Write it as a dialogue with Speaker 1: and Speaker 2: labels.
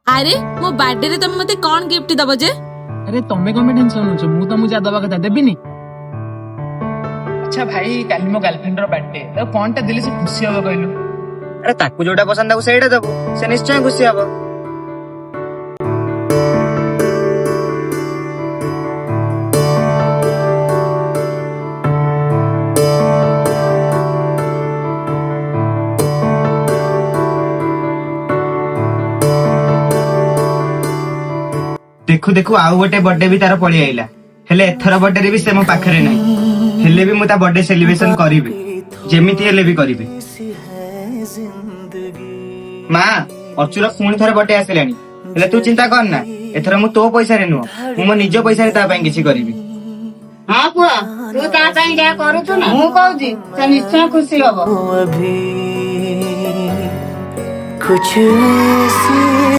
Speaker 1: अरे मो बर्थडे रे तुम मते कौन गिफ्ट दबो जे?
Speaker 2: अरे तमें कौन टेंशन नौछ मु तुमको जा दबा कथा देबिनी। अच्छा भाई काली मो गर्लफ्रेंड रो बर्थडे तो कौन टा दिले से खुशी हबो कहलु।
Speaker 3: अरे ताकू जोटा पसंद आको सेटा दबो से निश्चय खुशी हबो। देखु देखु आउ गोटे बर्थडे भी तार पळी आइला हेले एथरा बर्थडे रे भी से मो पाखरे नै हेले भी मु ता बर्थडे सेलिब्रेशन करिबे जेमिति हेले भी करिबे। मां अचुर पुणी थरे बर्थडे आसिलानी हेले तू चिंता कर ना एथरा मु तो पैसा रे नुह मु मो निज पैसा रे ता पई किछि करिबी।
Speaker 4: हां पुआ तू ता पई जा करूछु ना मु कहूजी से निश्चय खुशी हबो।
Speaker 5: कुछ